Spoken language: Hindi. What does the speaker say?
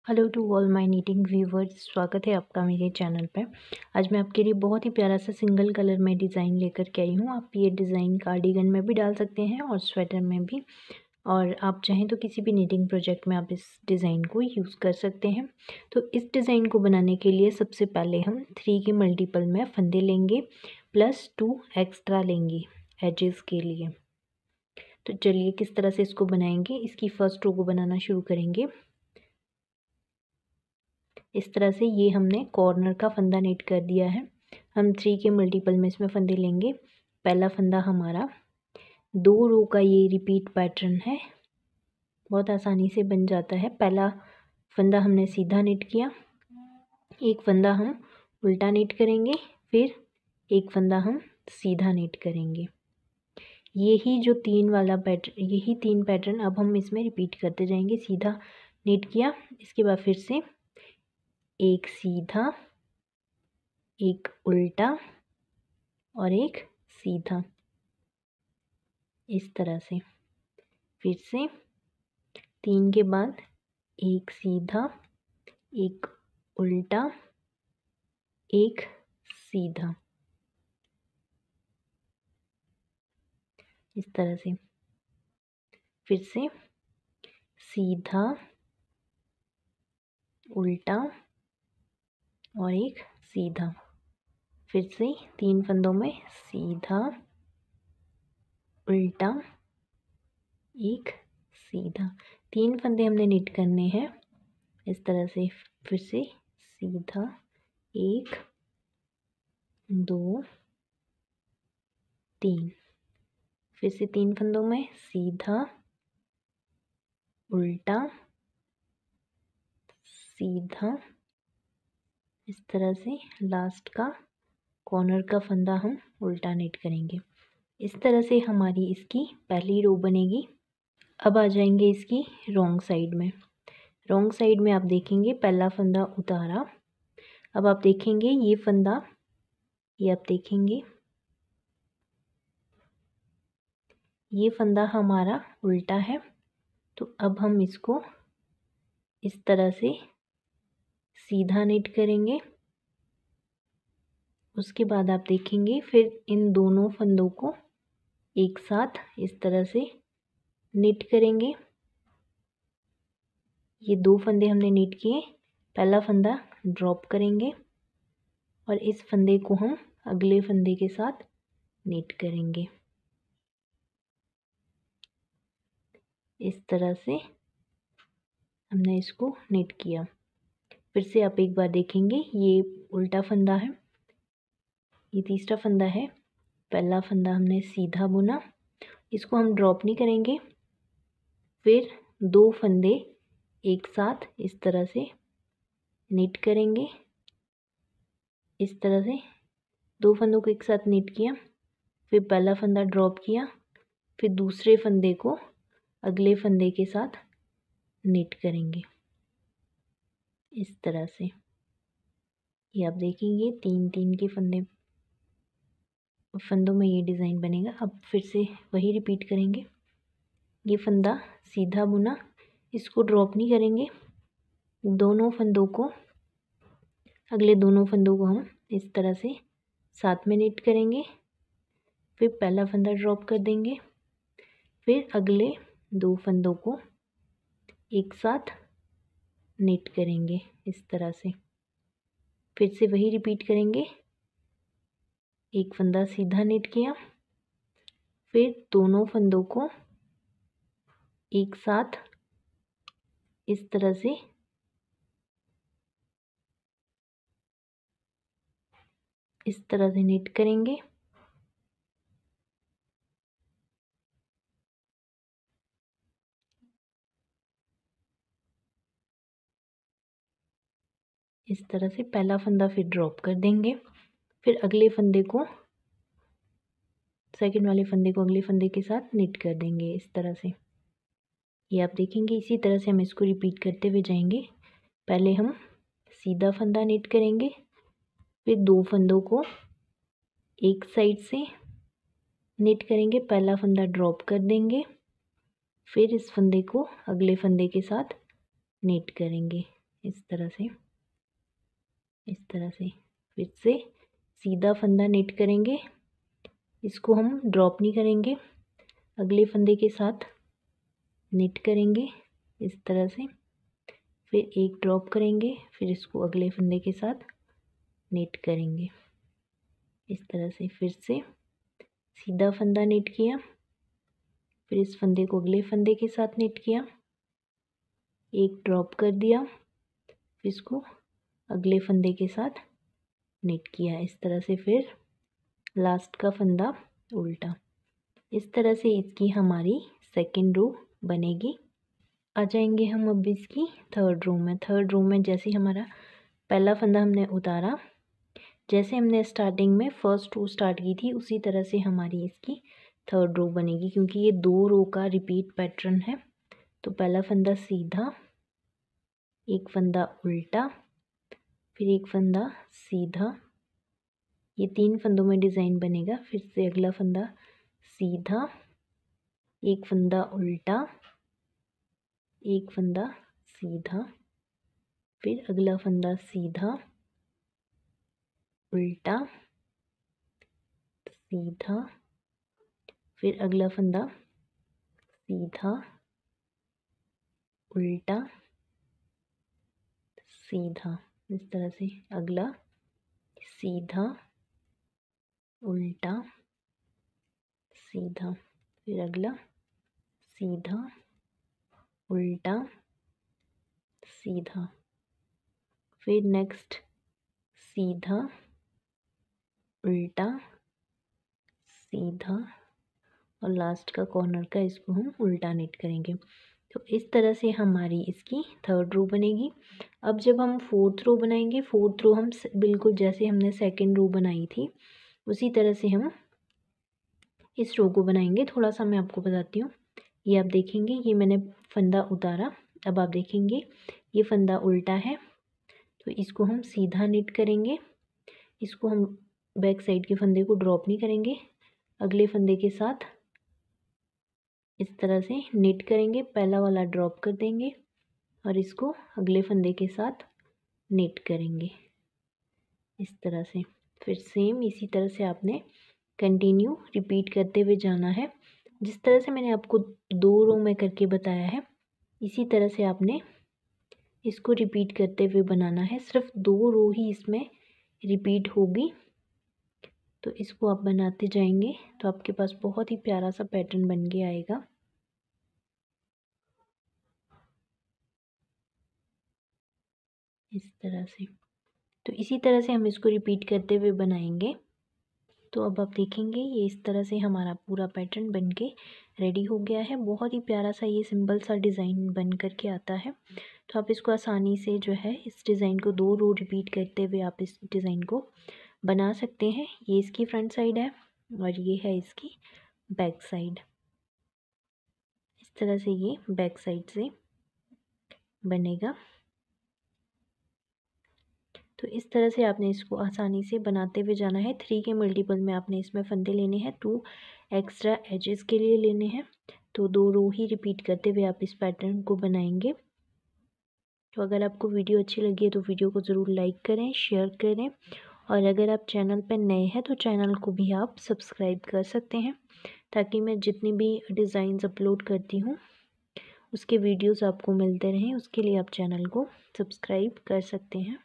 Hello to all my knitting viewers, स्वागत है आपका मेरे चैनल पे। आज मैं आपके लिए बहुत ही प्यारा सा सिंगल कलर में डिज़ाइन लेकर के आई हूँ। आप ये डिज़ाइन कार्डिगन में भी डाल सकते हैं और स्वेटर में भी, और आप चाहें तो किसी भी नीटिंग प्रोजेक्ट में आप इस डिज़ाइन को यूज़ कर सकते हैं। तो इस डिज़ाइन को बनाने के लिए सबसे पहले हम 3 के मल्टीपल में फंदे लेंगे प्लस 2 एक्स्ट्रा लेंगे एजेस के लिए। तो चलिए किस तरह से इसको बनाएंगे। इसकी फर्स्ट रो को बनाना शुरू करेंगे। इस तरह से ये हमने कॉर्नर का फंदा नीट कर दिया है। हम 3 के मल्टीपल में इसमें फंदे लेंगे। पहला फंदा हमारा 2 रो का ये रिपीट पैटर्न है, बहुत आसानी से बन जाता है। पहला फंदा हमने सीधा नीट किया, एक फंदा हम उल्टा नीट करेंगे, फिर एक फंदा हम सीधा नीट करेंगे। यही जो 3 वाला पैटर्न, यही 3 पैटर्न अब हम इसमें रिपीट करते जाएंगे। सीधा नीट किया, इसके बाद फिर से एक सीधा, एक उल्टा और एक सीधा, इस तरह से। फिर से 3 के बाद एक सीधा, एक उल्टा, एक सीधा, इस तरह से। फिर से सीधा, उल्टा और एक सीधा। फिर से 3 फंदों में सीधा, उल्टा, एक सीधा। 3 फंदे हमने नीट करने हैं इस तरह से। फिर से सीधा, 1 2 3। फिर से 3 फंदों में सीधा, उल्टा, सीधा, इस तरह से। लास्ट का कॉर्नर का फंदा हम उल्टा नीट करेंगे। इस तरह से हमारी इसकी पहली रो बनेगी। अब आ जाएंगे इसकी रॉन्ग साइड में। रॉन्ग साइड में आप देखेंगे पहला फंदा उतारा। अब आप देखेंगे ये फंदा, ये आप देखेंगे ये फंदा हमारा उल्टा है। तो अब हम इसको इस तरह से सीधा नीट करेंगे। उसके बाद आप देखेंगे फिर इन दोनों फंदों को एक साथ इस तरह से नीट करेंगे। ये 2 फंदे हमने नीट किए, पहला फंदा ड्रॉप करेंगे और इस फंदे को हम अगले फंदे के साथ नीट करेंगे। इस तरह से हमने इसको नीट किया। फिर से आप एक बार देखेंगे ये उल्टा फंदा है, ये तीसरा फंदा है। पहला फंदा हमने सीधा बुना, इसको हम ड्रॉप नहीं करेंगे। फिर 2 फंदे एक साथ इस तरह से नीट करेंगे। इस तरह से 2 फंदों को एक साथ नीट किया, फिर पहला फंदा ड्रॉप किया, फिर दूसरे फंदे को अगले फंदे के साथ नीट करेंगे इस तरह से। ये आप देखेंगे 3 के फंदों में ये डिज़ाइन बनेगा। अब फिर से वही रिपीट करेंगे। ये फंदा सीधा बुना, इसको ड्रॉप नहीं करेंगे। दोनों फंदों को, अगले दोनों फंदों को हम इस तरह से साथ में नीट करेंगे। फिर पहला फंदा ड्रॉप कर देंगे, फिर अगले 2 फंदों को एक साथ नीट करेंगे इस तरह से। फिर से वही रिपीट करेंगे। एक फंदा सीधा नीट किया, फिर दोनों फंदों को एक साथ इस तरह से नीट करेंगे। इस तरह से पहला फंदा फिर ड्रॉप कर देंगे, फिर अगले फंदे को, सेकंड वाले फंदे को अगले फंदे के साथ नीट कर देंगे इस तरह से। ये आप देखेंगे इसी तरह से हम इसको रिपीट करते हुए जाएंगे। पहले हम सीधा फंदा नीट करेंगे, फिर 2 फंदों को एक साइड से नीट करेंगे, पहला फंदा ड्रॉप कर देंगे, फिर इस फंदे को अगले फंदे के साथ नीट करेंगे इस तरह से, इस तरह से। फिर से सीधा फंदा निट करेंगे, इसको हम ड्रॉप नहीं करेंगे, अगले फंदे के साथ निट करेंगे इस तरह से, फिर एक ड्रॉप करेंगे, फिर इसको अगले फंदे के साथ निट करेंगे इस तरह से। फिर से सीधा फंदा निट किया, फिर इस फंदे को अगले फंदे के साथ निट किया, एक ड्रॉप कर दिया, फिर इसको अगले फंदे के साथ निट किया इस तरह से। फिर लास्ट का फंदा उल्टा, इस तरह से इसकी हमारी सेकंड रो बनेगी। आ जाएंगे हम अब इसकी थर्ड रो में। थर्ड रो में जैसे हमारा पहला फंदा हमने उतारा, जैसे हमने स्टार्टिंग में फर्स्ट रो स्टार्ट की थी उसी तरह से हमारी इसकी थर्ड रो बनेगी, क्योंकि ये 2 रो का रिपीट पैटर्न है। तो पहला फंदा सीधा, एक फंदा उल्टा, फिर एक फंदा सीधा, ये 3 फंदों में डिज़ाइन बनेगा। फिर से अगला फंदा सीधा, एक फंदा उल्टा, एक फंदा सीधा, फिर अगला फंदा सीधा उल्टा सीधा, फिर अगला फंदा सीधा उल्टा सीधा, इस तरह से अगला सीधा उल्टा सीधा, फिर अगला सीधा उल्टा सीधा, फिर नेक्स्ट सीधा उल्टा सीधा, और लास्ट का कॉर्नर का इसको हम उल्टा निट करेंगे। तो इस तरह से हमारी इसकी थर्ड रो बनेगी। अब जब हम फोर्थ रो बनाएंगे, फोर्थ रो हम बिल्कुल जैसे हमने सेकंड रो बनाई थी उसी तरह से हम इस रो को बनाएंगे। थोड़ा सा मैं आपको बताती हूँ। ये आप देखेंगे, ये मैंने फंदा उतारा, अब आप देखेंगे ये फंदा उल्टा है, तो इसको हम सीधा निट करेंगे। इसको हम बैक साइड के फंदे को ड्रॉप नहीं करेंगे, अगले फंदे के साथ इस तरह से निट करेंगे, पहला वाला ड्रॉप कर देंगे और इसको अगले फंदे के साथ निट करेंगे इस तरह से। फिर सेम इसी तरह से आपने कंटिन्यू रिपीट करते हुए जाना है। जिस तरह से मैंने आपको 2 रो में करके बताया है इसी तरह से आपने इसको रिपीट करते हुए बनाना है। सिर्फ 2 रो ही इसमें रिपीट होगी, तो इसको आप बनाते जाएंगे तो आपके पास बहुत ही प्यारा सा पैटर्न बन के आएगा। इस तरह से, तो इसी तरह से हम इसको रिपीट करते हुए बनाएंगे। तो अब आप देखेंगे ये इस तरह से हमारा पूरा पैटर्न बन के रेडी हो गया है। बहुत ही प्यारा सा ये सिंपल सा डिज़ाइन बन करके आता है। तो आप इसको आसानी से जो है इस डिज़ाइन को 2 रो रिपीट करते हुए आप इस डिज़ाइन को बना सकते हैं। ये इसकी फ्रंट साइड है और ये है इसकी बैक साइड। इस तरह से ये बैक साइड से बनेगा। तो इस तरह से आपने इसको आसानी से बनाते हुए जाना है। 3 के मल्टीपल में आपने इसमें फंदे लेने हैं, 2 एक्स्ट्रा एजेस के लिए लेने हैं। तो 2 रो ही रिपीट करते हुए आप इस पैटर्न को बनाएंगे। तो अगर आपको वीडियो अच्छी लगी है तो वीडियो को ज़रूर लाइक करें, शेयर करें, और अगर आप चैनल पर नए हैं तो चैनल को भी आप सब्सक्राइब कर सकते हैं, ताकि मैं जितनी भी डिज़ाइंस अपलोड करती हूँ उसके वीडियोस आपको मिलते रहें। उसके लिए आप चैनल को सब्सक्राइब कर सकते हैं।